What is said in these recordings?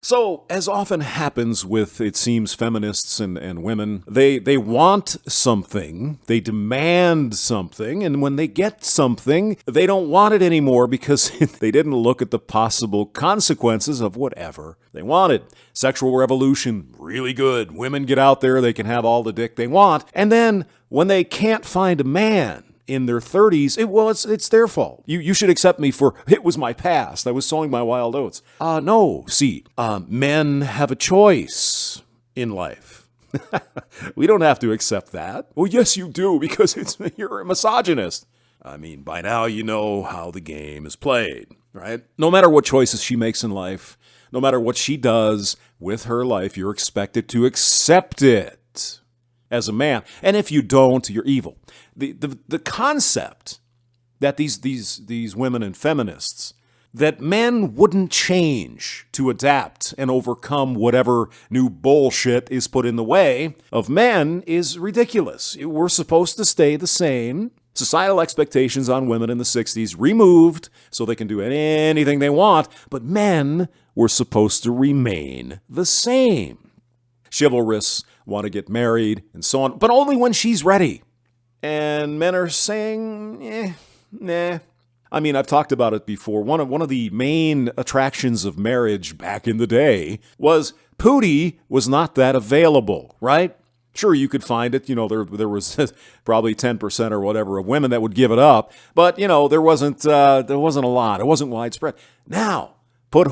So, as often happens with, it seems, feminists and women, they want something, they demand something, and when they get something, they don't want it anymore because they didn't look at the possible consequences of whatever they wanted. Sexual revolution, really good. Women get out there, they can have all the dick they want. And then, when they can't find a man in their 30s, it's their fault. You should accept me for, it was my past. I was sowing my wild oats. No, see, men have a choice in life. We don't have to accept that. Well, yes, you do, because you're a misogynist. I mean, by now you know how the game is played, right? No matter what choices she makes in life, no matter what she does with her life, you're expected to accept it as a man. And if you don't, you're evil. The concept that these women and feminists, that men wouldn't change to adapt and overcome whatever new bullshit is put in the way of men is ridiculous. We're supposed to stay the same. Societal expectations on women in the 60s removed so they can do anything they want, but men were supposed to remain the same. Chivalrous, want to get married, and so on, but only when she's ready. And men are saying, nah. I mean, I've talked about it before. One of the main attractions of marriage back in the day was Pootie was not that available, right? Sure, you could find it. There was probably 10% or whatever of women that would give it up, but there wasn't a lot. It wasn't widespread. Now, put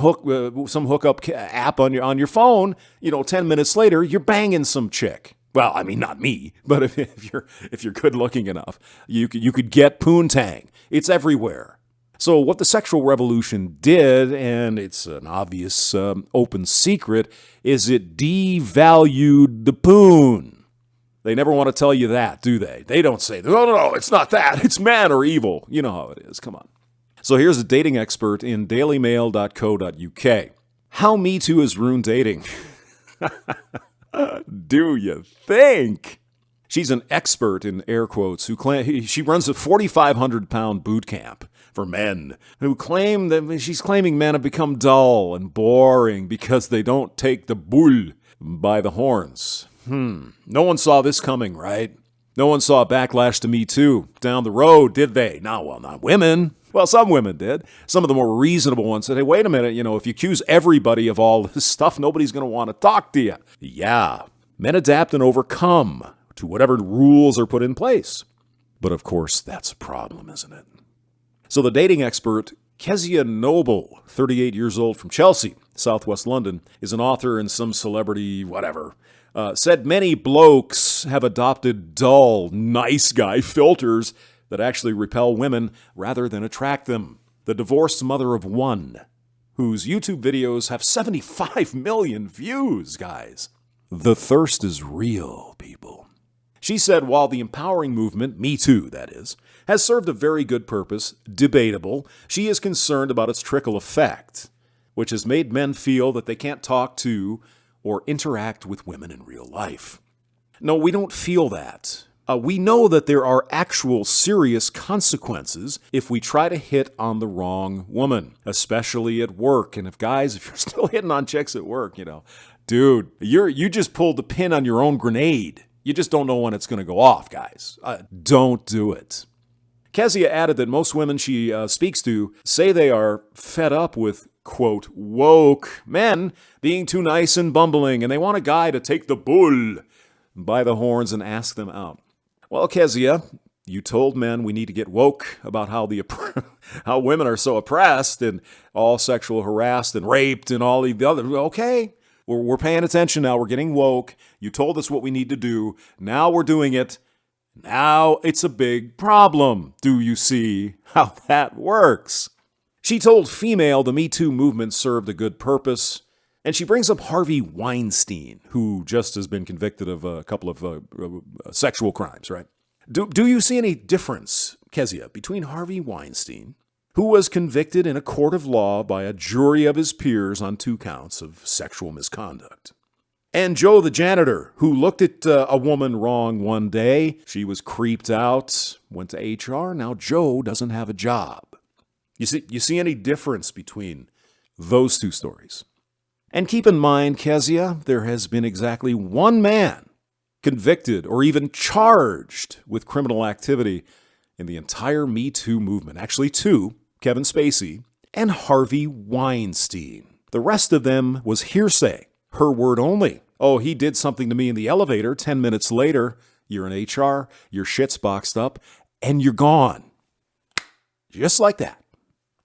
some hookup app on your phone. 10 minutes later, you're banging some chick. Well, I mean, not me, but if you're good looking enough, you could get poontang. It's everywhere. So what the sexual revolution did, and it's an obvious open secret, is it devalued the poon. They never want to tell you that, do they? They don't say, no, it's not that. It's man or evil. You know how it is. Come on. So here's a dating expert in dailymail.co.uk. How Me2 has ruined dating. Do you think? She's an expert in air quotes she runs a 4,500-pound boot camp for men who claim that she's claiming men have become dull and boring because they don't take the bull by the horns. No one saw this coming, right? No one saw a backlash to Me Too down the road, did they? Not women. Well, some women did. Some of the more reasonable ones said, hey, wait a minute, if you accuse everybody of all this stuff, nobody's going to want to talk to you. Yeah, men adapt and overcome to whatever rules are put in place. But of course, that's a problem, isn't it? So the dating expert, Kezia Noble, 38 years old from Chelsea, southwest London, is an author and some celebrity, whatever, said many blokes have adopted dull, nice guy filters that actually repel women rather than attract them. The divorced mother of one, whose YouTube videos have 75 million views, guys. The thirst is real, people. She said while the empowering movement, Me Too that is, has served a very good purpose, debatable, she is concerned about its trickle effect, which has made men feel that they can't talk to or interact with women in real life. No, we don't feel that. We know that there are actual serious consequences if we try to hit on the wrong woman, especially at work. And if you're still hitting on chicks at work, dude, you just pulled the pin on your own grenade. You just don't know when it's going to go off, guys. Don't do it. Kezia added that most women she speaks to say they are fed up with, quote, woke men being too nice and bumbling, and they want a guy to take the bull by the horns and ask them out. Well, Kezia, you told men we need to get woke about how women are so oppressed and all sexual harassed and raped and all the other. Okay, we're paying attention now. We're getting woke. You told us what we need to do. Now we're doing it. Now it's a big problem. Do you see how that works? She told Female the Me Too movement served a good purpose. And she brings up Harvey Weinstein, who just has been convicted of a couple of sexual crimes, right? Do you see any difference, Kezia, between Harvey Weinstein, who was convicted in a court of law by a jury of his peers on 2 counts of sexual misconduct, and Joe the janitor, who looked at a woman wrong one day, she was creeped out, went to HR, now Joe doesn't have a job? You see any difference between those 2 stories? And keep in mind, Kezia, there has been exactly one man convicted or even charged with criminal activity in the entire Me2 movement. Actually, two, Kevin Spacey and Harvey Weinstein. The rest of them was hearsay, her word only. Oh, he did something to me in the elevator. 10 minutes later, you're in HR, your shit's boxed up, and you're gone. Just like that.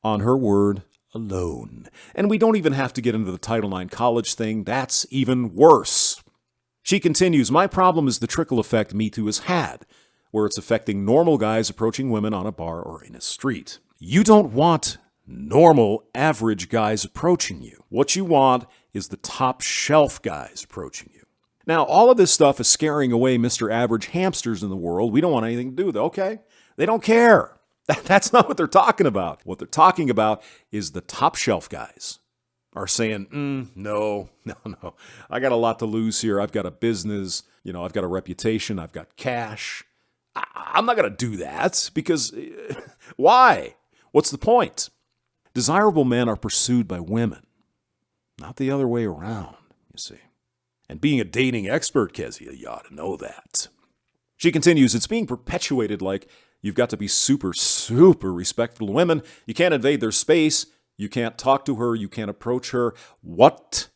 On her word alone. And we don't even have to get into the Title IX college thing. That's even worse. She continues, my problem is the trickle effect Me2 has had, where it's affecting normal guys approaching women on a bar or in a street. You don't want normal, average guys approaching you. What you want is the top shelf guys approaching you. Now, all of this stuff is scaring away Mr. Average hamsters in the world. We don't want anything to do with it, okay? They don't care. That's not what they're talking about. What they're talking about is the top shelf guys are saying, no. I got a lot to lose here. I've got a business. I've got a reputation. I've got cash. I'm not going to do that because why? What's the point? Desirable men are pursued by women, not the other way around, you see. And being a dating expert, Kezia, you ought to know that. She continues, it's being perpetuated like you've got to be super, super respectful to women. You can't invade their space. You can't talk to her. You can't approach her. What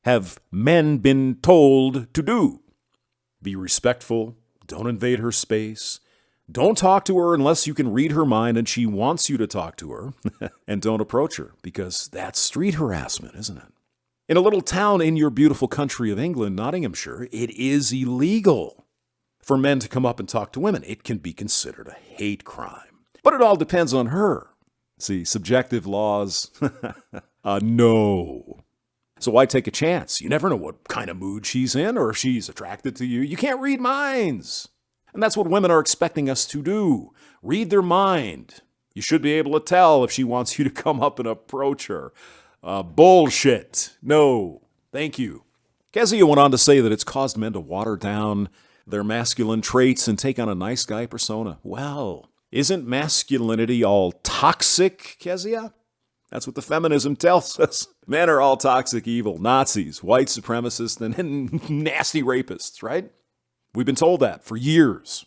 have men been told to do? Be respectful. Don't invade her space. Don't talk to her unless you can read her mind and she wants you to talk to her. And don't approach her, because that's street harassment, isn't it? In a little town in your beautiful country of England, Nottinghamshire, it is illegal for men to come up and talk to women. It can be considered a hate crime. But it all depends on her. See, subjective laws, no. So why take a chance? You never know what kind of mood she's in or if she's attracted to you. You can't read minds. And that's what women are expecting us to do. Read their mind. You should be able to tell if she wants you to come up and approach her. Bullshit. No. Thank you. Kezia went on to say that it's caused men to water down their masculine traits and take on a nice guy persona. Well, isn't masculinity all toxic, Kezia? That's what the feminism tells us. Men are all toxic, evil, Nazis, white supremacists, and nasty rapists, right? We've been told that for years,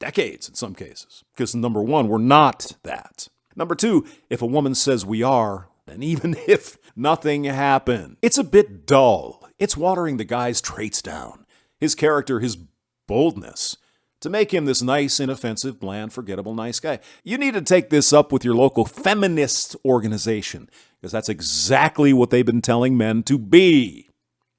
decades in some cases, because number one, we're not that. Number two, if a woman says we are, and even if nothing happened, it's a bit dull. It's watering the guy's traits down, his character, his boldness, to make him this nice, inoffensive, bland, forgettable, nice guy. You need to take this up with your local feminist organization, because that's exactly what they've been telling men to be.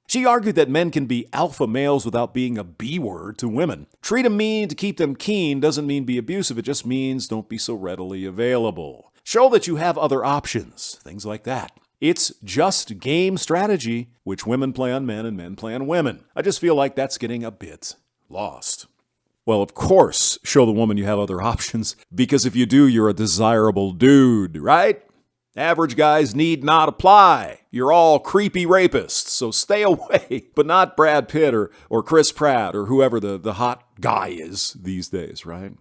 She argued that men can be alpha males without being a B-word to women. Treat them mean to keep them keen doesn't mean be abusive. It just means don't be so readily available. Show that you have other options, things like that. It's just game strategy, which women play on men and men play on women. I just feel like that's getting a bit lost. Well, of course, show the woman you have other options, because if you do, you're a desirable dude, right? Average guys need not apply. You're all creepy rapists, so stay away. But not Brad Pitt or Chris Pratt or whoever the hot guy is these days, right?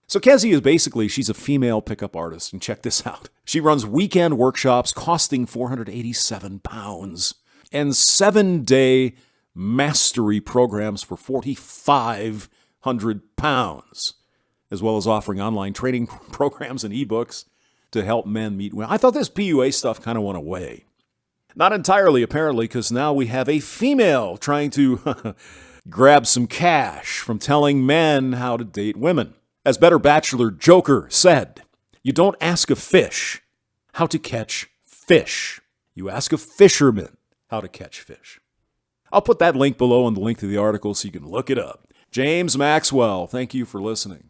So Kezia is basically, she's a female pickup artist, and check this out. She runs weekend workshops costing £487 and 7-day mastery programs for £4,500, as well as offering online training programs and ebooks to help men meet women. I thought this PUA stuff kind of went away. Not entirely, apparently, because now we have a female trying to grab some cash from telling men how to date women. As Better Bachelor Joker said, you don't ask a fish how to catch fish. You ask a fisherman how to catch fish. I'll put that link below in the link to the article so you can look it up. James Maxwell, thank you for listening.